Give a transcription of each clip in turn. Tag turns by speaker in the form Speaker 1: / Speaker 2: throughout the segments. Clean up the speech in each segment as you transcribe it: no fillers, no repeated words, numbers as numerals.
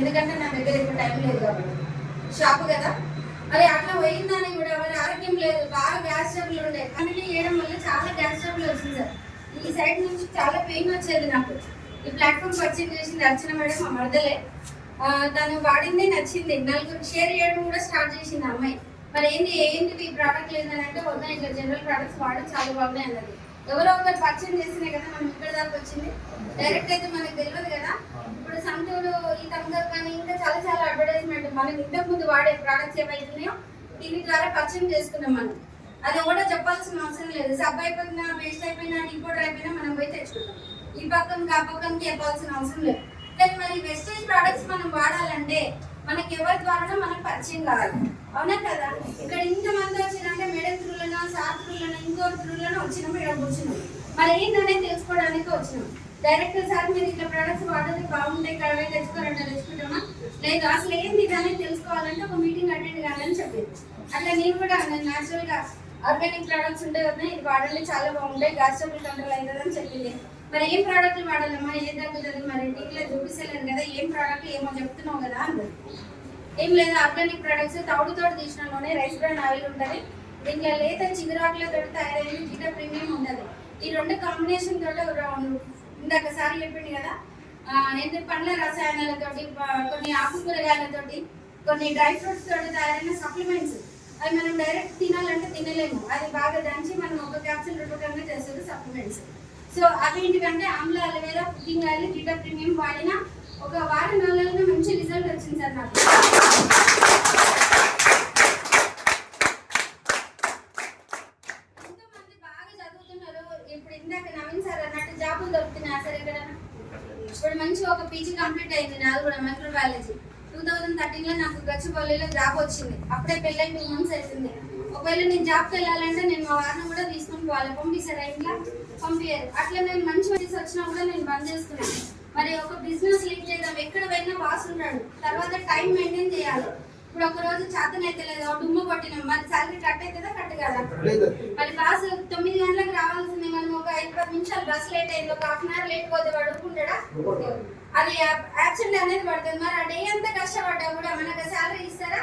Speaker 1: ఎందుకంటే నా దగ్గర ఇప్పుడు టైం లేదు కాబట్టి షాపు కదా. మరి అట్లా పోయిందని కూడా మరి ఆరోగ్యం లేదు, బాగా గ్యాస్ ట్రబుల్ ఉండే. కంటిన్యూ చేయడం వల్ల చాలా గ్యాస్ ట్రబుల్ వచ్చింది సార్. ఈ సైడ్ నుంచి చాలా పెయిన్ వచ్చేది నాకు. ఈ ప్లాట్ఫామ్ పర్చేజ్ చేసింది అర్చన మేడం, మా మరదలే. తను వాడింది నచ్చింది, నలుగురు షేర్ చేయడం కూడా స్టార్ట్ చేసింది అమ్మాయి. మరి ఏంటి ఈ ప్రోడక్ట్ లేదని అంటే వద్దా, ఇట్లా జనరల్ ప్రోడక్ట్స్ వాడడం చాలా బాగున్నాయి అన్నది. ఎవరో ఒకరు పర్చేజ్ చేసినే కదా మనం ఇక్కడ దాకా వచ్చింది. డైరెక్ట్ అయితే మనకు తెలియదు కదా. ఇప్పుడు సంతూరు, ఈ థమ్స్అప్ కానీ ఇంకా చాలా చాలా అడ్వర్టైజ్మెంట్ మనం ఇంతకు ముందు వాడే ప్రోడక్ట్స్ ఏవైతున్నాయో దీని ద్వారా పర్చేజ్ చేసుకున్నాం మనం. అది కూడా చెప్పాల్సిన అవసరం లేదు. సబ్ అయిపోయినా, వేస్ట్ అయిపోయినా, ఇంపోర్టర్ అయిపోయినా మనం పోయి తెచ్చుకుంటాం. ఈ పక్కనకి ఆ పక్కనకి చెప్పాల్సిన అవసరం లేదు. కానీ మరి వెస్టేజ్ ప్రోడక్ట్స్ మనం వాడాలంటే మనకి ఎవరి ద్వారా మనకు పరిచయం కావాలి, అవునా కదా. ఇక్కడ ఇంతమంది వచ్చిందంటే మేడం త్రూలనో, సార్ త్రూలనో, ఇంకో త్రూలనో వచ్చినాం, ఇక్కడ కూర్చున్నాం. మరి ఏంటనేది తెలుసుకోవడానికి వచ్చినాం. డైరెక్టర్ సార్ మీరు ఇట్లా ప్రోడక్ట్స్ వాడేది బాగుంటాయి, కడవే తెచ్చుకోరంటే తెచ్చుకుంటామా లేదు, అసలు ఏంది అనేది తెలుసుకోవాలంటే ఒక మీటింగ్ అటెండ్ కావాలని చెప్పింది. అట్లా నేను కూడా న్యాచురల్గా ఆర్గానిక్ ప్రోడక్ట్స్ ఉంటాయి కదా, ఇది వాడాలి, చాలా బాగుంటాయి, గ్యాస్ ట్రబుల్ కంట్రోల్ అవుతుంది అని చెప్పింది. మరి ఏం ప్రోడక్ట్లు వాడాలమ్మా, ఏం తగ్గుతుంది, మరి టీవీలో చూపిస్తలేను కదా, ఏం ప్రోడక్ట్లు ఏమో చెప్తున్నావు కదా అన్నది. ఏం లేదు, ఆర్గానిక్ ప్రొడక్ట్స్ తోడు తీసిన నూనె, రైస్ బ్రాన్ ఆయిల్ ఉంటుంది, దీంట్లో లేత చిగురాకులతో తయారైన జీటా ప్రీమియం ఉంటుంది. ఈ రెండు కాంబినేషన్ తోటి ఇందాక సారి చెప్పింది కదా, ఏంటంటే పండ్ల రసాయనాలతోటి, కొన్ని ఆకుకూరగాయలతోటి, కొన్ని డ్రై ఫ్రూట్స్ తోటి తయారైన సప్లిమెంట్స్. అవి మనం డైరెక్ట్ తినాలంటే తినలేము, అది బాగా దంచి మనం ఒక క్యాప్సిల్ రూపకంగా చేస్తారు సప్లిమెంట్స్. సో అవి ఏంటికంటే ఆమ్ల, aloe vera, cooking oil, zeta premium వాడిన ఒక వారం నెలలుగా మంచి రిజల్ట్ వచ్చింది సార్ నాకు. ఎంతోమంది బాగా చదువుతున్నారు. ఇప్పుడు ఇందాక నవీన్ సార్ అన్నట్టు జాబులు దొరుకుతున్నాయి సార్ ఎక్కడైనా. ఇప్పుడు మంచి ఒక పీజీ కంప్లీట్ అయింది నాది కూడా, మైక్రోబయాలజీ. 2013లో నాకు గచ్చిబౌలిలో జాబ్ వచ్చింది. అప్పుడే పెళ్ళై 2 months అవుతుంది. ఒకవేళ నేను జాబ్కి వెళ్ళాలంటే నేను మా వారిని కూడా తీసుకొని పోవాలి, పంపిస్తారా ఇంట్లో? పంపించారు. అట్లా నేను మంచి వచ్చినా కూడా నేను బంద్ చేస్తున్నాను. మరి ఒక బిజినెస్ లీడ్ చేద్దాం, ఎక్కడ పోయినా బాస్ ఉన్నాడు, తర్వాత టైం మెయింటైన్ చేయాలి. ఇప్పుడు ఒక రోజు చేతన అయితే లేదు, డుమ్ము కొట్టినాం, మరి శాలరీ కట్ అవుతుందా కట్ కదా. మరి బాస్ 9 గంటలకు రావాల్సింది, మనం ఒక 5-10 నిమిషాలు బస్ లేట్ అయింది, ఒక ½ hour లేట్ పోతే వాడు ఒప్పుకుంటాడా? అది యాక్సిడెంట్ అనేది పడుతుంది. మరి ఆ డే అంతా కష్టపడ్డా కూడా మనకు శాలరీ ఇస్తారా?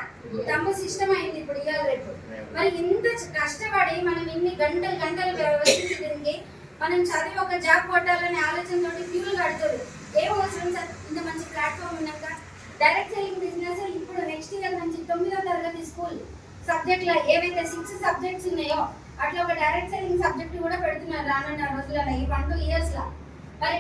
Speaker 1: తమ్ము సిస్టమ్ అయింది ఇప్పుడు ఇవాళ రేపు. మరి ఇంత కష్టపడి మనం ఇన్ని గంటలు దీనికి మనం చదివి ఒక జాబ్ కొట్టాలనే ఆలోచనతో ఫ్యూల్ కడుతుంది. ఏం అవసరం సార్, ఇంత మంచి ప్లాట్ఫామ్ ఉన్నాక. డైరెక్ట్ సెల్లింగ్ బిజినెస్ ఇప్పుడు నెక్స్ట్ ఇయర్ నుంచి 9వ తరగతి స్కూల్ సబ్జెక్ట్లో ఏవైతే 6 సబ్జెక్ట్స్ ఉన్నాయో అట్లా ఒక డైరెక్ట్ సెల్లింగ్ సబ్జెక్ట్ కూడా పెడుతున్నారు రానున్న రోజులలో, ఈ 1-2 yearsలో. మరి